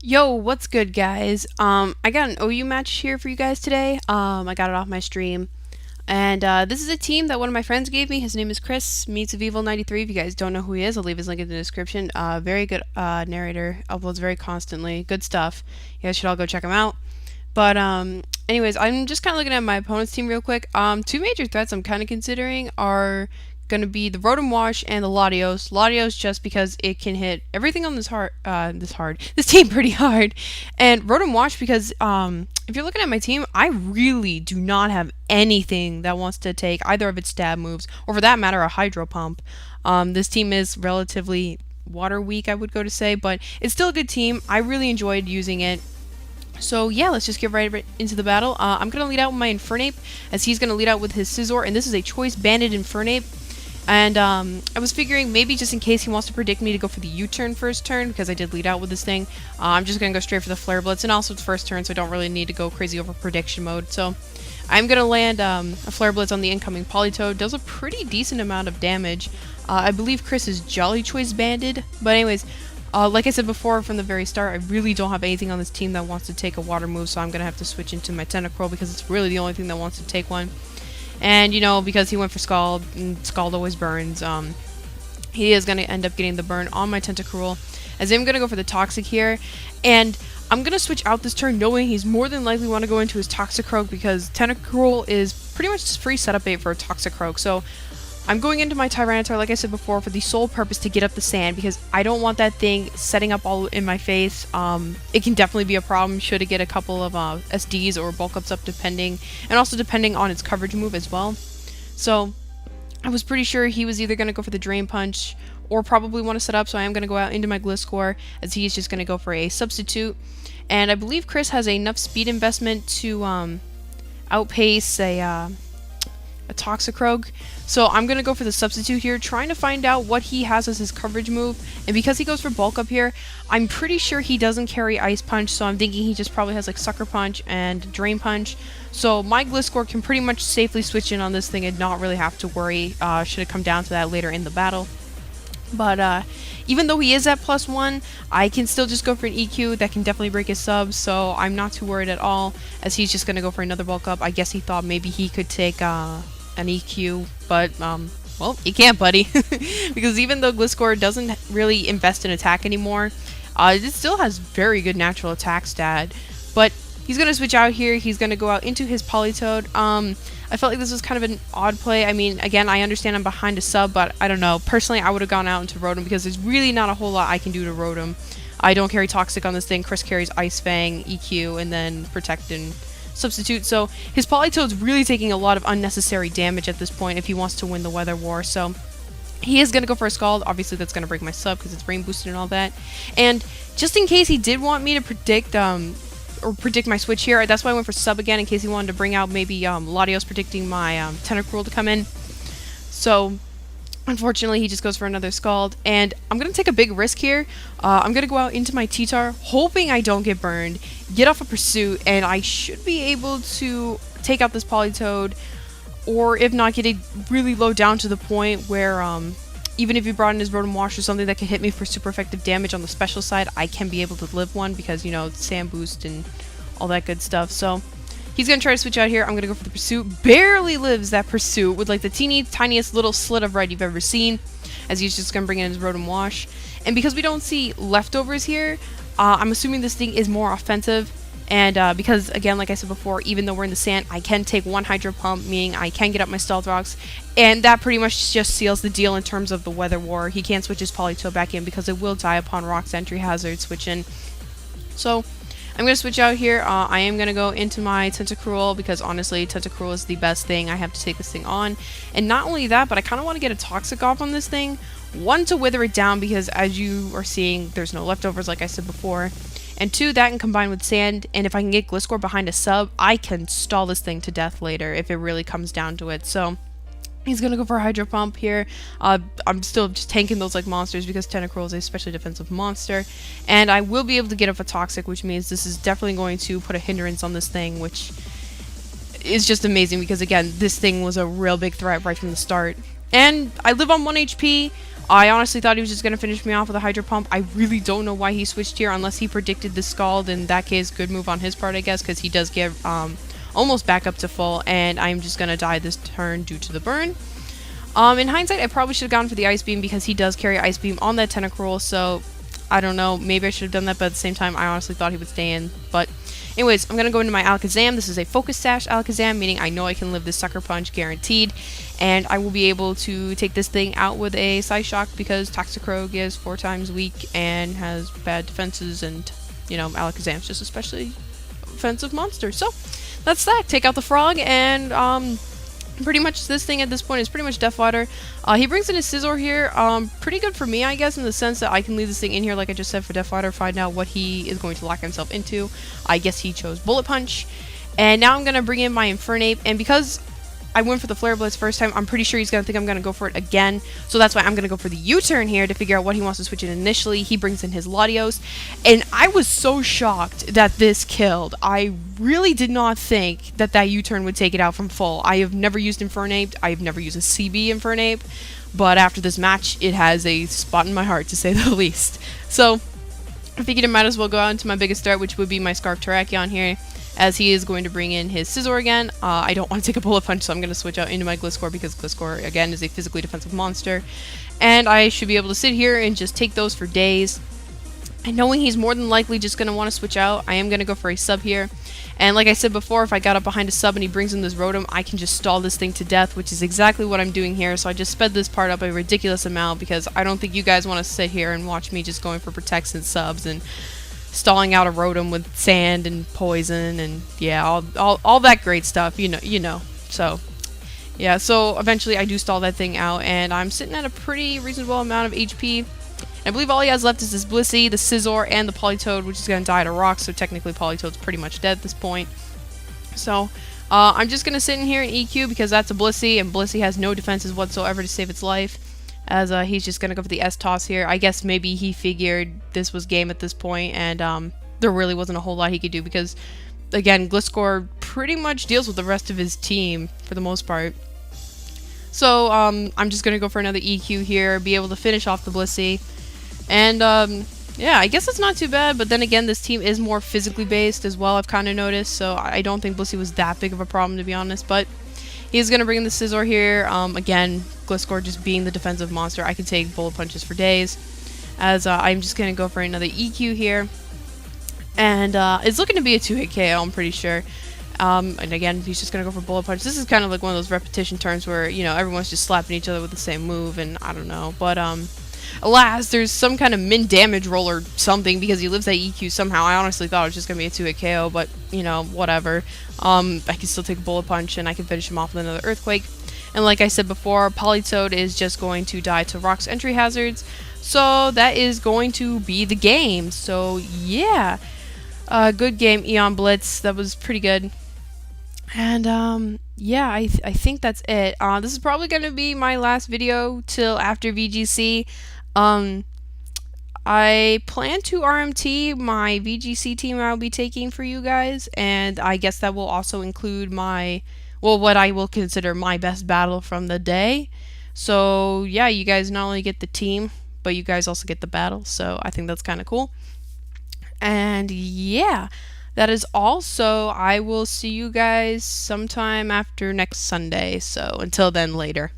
Yo, what's good, guys? I got an OU match here for you guys today. I got it off my stream. And this is a team that one of my friends gave me. His name is Chris, meets of Evil 93. If you guys don't know who he is, I'll leave his link in the description. Very good narrator, uploads very constantly. Good stuff. You guys should all go check him out. But anyways, I'm just kind of looking at my opponent's team real quick. Two major threats I'm kind of considering are going to be the Rotom Wash and the Latios. Latios just because it can hit everything on this team pretty hard, and Rotom Wash because if you're looking at my team, I really do not have anything that wants to take either of its stab moves, or for that matter, a Hydro Pump. This team is relatively water weak, I would go to say, but it's still a good team. I really enjoyed using it. So yeah, let's just get right into the battle. I'm going to lead out with my Infernape, as he's going to lead out with his Scizor, and this is a Choice Banded Infernape. And I was figuring maybe just in case he wants to predict me to go for the U-turn first turn, because I did lead out with this thing, I'm just going to go straight for the Flare Blitz, and also it's first turn, so I don't really need to go crazy over prediction mode. So I'm going to land a Flare Blitz on the incoming Politoed. Does a pretty decent amount of damage. I believe Chris is Jolly Choice Banded, but anyways, like I said before from the very start, I really don't have anything on this team that wants to take a water move, so I'm going to have to switch into my Tentacruel because it's really the only thing that wants to take one. And, you know, because he went for Scald, and Scald always burns, he is going to end up getting the burn on my Tentacruel, as I'm going to go for the Toxic here. And I'm going to switch out this turn knowing he's more than likely want to go into his Toxicroak because Tentacruel is pretty much just free setup bait for a Toxicroak. So I'm going into my Tyranitar, like I said before, for the sole purpose to get up the sand, because I don't want that thing setting up all in my face. It can definitely be a problem should it get a couple of SDs or bulk ups up depending, and also depending on its coverage move as well. So I was pretty sure he was either going to go for the Drain Punch or probably want to set up, so I am going to go out into my Gliscor, as he is just going to go for a Substitute. And I believe Chris has enough speed investment to outpace a Toxicroak. So I'm going to go for the Substitute here, trying to find out what he has as his coverage move. And because he goes for Bulk Up here, I'm pretty sure he doesn't carry Ice Punch, so I'm thinking he just probably has like Sucker Punch and Drain Punch. So my Gliscor can pretty much safely switch in on this thing and not really have to worry should it come down to that later in the battle. But even though he is at +1, I can still just go for an EQ that can definitely break his subs, so I'm not too worried at all, as he's just going to go for another bulk up. I guess he thought maybe he could take an EQ, but well, you can't, buddy. Because even though Gliscor doesn't really invest in attack anymore, it still has very good natural attack stat. But he's going to switch out here. He's going to go out into his Politoed. I felt like this was kind of an odd play. I mean, again, I understand I'm behind a sub, but I don't know. Personally, I would have gone out into Rotom because there's really not a whole lot I can do to Rotom. I don't carry Toxic on this thing. Chris carries Ice Fang, EQ, and then Protect and Substitute. So his Politoed's really taking a lot of unnecessary damage at this point if he wants to win the Weather War. So he is going to go for a Scald. Obviously, that's going to break my sub because it's brain boosted and all that. And just in case he did want me to predict my switch here, that's why I went for sub again, in case he wanted to bring out maybe Latios predicting my Tentacruel to come in. So unfortunately, he just goes for another Scald, and I'm going to take a big risk here. I'm going to go out into my T-Tar, hoping I don't get burned, get off a Pursuit, and I should be able to take out this Politoed, or if not, get it really low down to the point where even if he brought in his Rotom Wash or something that could hit me for super effective damage on the special side, I can be able to live one because, you know, Sand Boost and all that good stuff. So he's going to try to switch out here. I'm going to go for the Pursuit. Barely lives that Pursuit with like the tiniest little slit of red you've ever seen, as he's just going to bring in his Rotom Wash. And because we don't see leftovers here, I'm assuming this thing is more offensive. And because, again, like I said before, even though we're in the sand, I can take one Hydro Pump, meaning I can get up my Stealth Rocks. And that pretty much just seals the deal in terms of the Weather War. He can't switch his Politoed back in because it will die upon Rock's entry hazard switch in. So I'm going to switch out here. I am going to go into my Tentacruel because, honestly, Tentacruel is the best thing. I have to take this thing on. And not only that, but I kind of want to get a Toxic off on this thing. One, to wither it down because, as you are seeing, there's no leftovers like I said before. And two, that can combine with Sand, and if I can get Gliscor behind a sub, I can stall this thing to death later if it really comes down to it. So he's going to go for a Hydro Pump here. I'm still just tanking those like monsters because Tentacruel is a specially defensive monster. And I will be able to get up a Toxic, which means this is definitely going to put a hindrance on this thing, which is just amazing because, again, this thing was a real big threat right from the start. And I live on 1 HP. I honestly thought he was just going to finish me off with a Hydro Pump. I really don't know why he switched here, unless he predicted the Scald. In that case, good move on his part, I guess, because he does get almost back up to full, and I'm just going to die this turn due to the burn. In hindsight, I probably should have gone for the Ice Beam because he does carry Ice Beam on that Tentacruel, so I don't know, maybe I should have done that, but at the same time, I honestly thought he would stay in. But anyways, I'm going to go into my Alakazam. This is a Focus Sash Alakazam, meaning I know I can live this Sucker Punch guaranteed, and I will be able to take this thing out with a Psyshock because Toxicroak is 4 times weak and has bad defenses, and, you know, Alakazam's just especially offensive monster. So, that's that. Take out the Frog, and, pretty much this thing at this point is pretty much Death Water. He brings in his Scizor here. Pretty good for me, I guess, in the sense that I can leave this thing in here, like I just said, for Death Water, find out what he is going to lock himself into. I guess he chose Bullet Punch. And now I'm going to bring in my Infernape, and because I went for the Flare Blitz first time, I'm pretty sure he's going to think I'm going to go for it again. So that's why I'm going to go for the U-turn here to figure out what he wants to switch in initially. He brings in his Latios, and I was so shocked that this killed. I really did not think that that U-turn would take it out from full. I have never used Infernape. I have never used a CB Infernape, but after this match, it has a spot in my heart, to say the least. So I figured I might as well go out into my biggest threat, which would be my Scarf Terrakion here, as he is going to bring in his Scizor again. I don't want to take a Bullet Punch, so I'm going to switch out into my Gliscor because Gliscor, again, is a physically defensive monster. And I should be able to sit here and just take those for days. And knowing he's more than likely just going to want to switch out, I am going to go for a sub here. And like I said before, if I got up behind a sub and he brings in this Rotom, I can just stall this thing to death, which is exactly what I'm doing here. So I just sped this part up a ridiculous amount because I don't think you guys want to sit here and watch me just going for protects and subs and stalling out a Rotom with sand and poison and yeah, all that great stuff, you know. So yeah, so eventually I do stall that thing out, and I'm sitting at a pretty reasonable amount of HP. And I believe all he has left is this Blissey, the Scizor, and the Politoed, which is going to die to Rock, so technically Politoed's pretty much dead at this point. So I'm just going to sit in here and EQ because that's a Blissey, and Blissey has no defenses whatsoever to save its life. As he's just going to go for the S-Toss here. I guess maybe he figured this was game at this point, and there really wasn't a whole lot he could do because, again, Gliscor pretty much deals with the rest of his team for the most part. So I'm just going to go for another EQ here, be able to finish off the Blissey. And yeah, I guess it's not too bad, but then again, this team is more physically based as well, I've kind of noticed, so I don't think Blissey was that big of a problem, to be honest, but he's going to bring in the Scizor here. Again, Gliscor just being the defensive monster, I can take Bullet Punches for days. As I'm just going to go for another EQ here. And it's looking to be a 2-hit KO, I'm pretty sure. And again, he's just going to go for Bullet Punch. This is kind of like one of those repetition turns where, you know, everyone's just slapping each other with the same move, and I don't know. But alas, there's some kind of min damage roll or something because he lives at EQ somehow. I honestly thought it was just going to be a 2-hit KO, but, you know, whatever. I can still take a Bullet Punch, and I can finish him off with another Earthquake. And like I said before, Politoed is just going to die to Rock's entry hazards. So that is going to be the game. So, yeah. Good game, EonBlitz. That was pretty good. And, yeah, I think that's it. This is probably going to be my last video till after VGC. I plan to RMT my VGC team I'll be taking for you guys, and I guess that will also include my, well, what I will consider my best battle from the day. So, yeah, you guys not only get the team, but you guys also get the battle, so I think that's kind of cool. And, yeah, that is all, so I will see you guys sometime after next Sunday, so until then, later.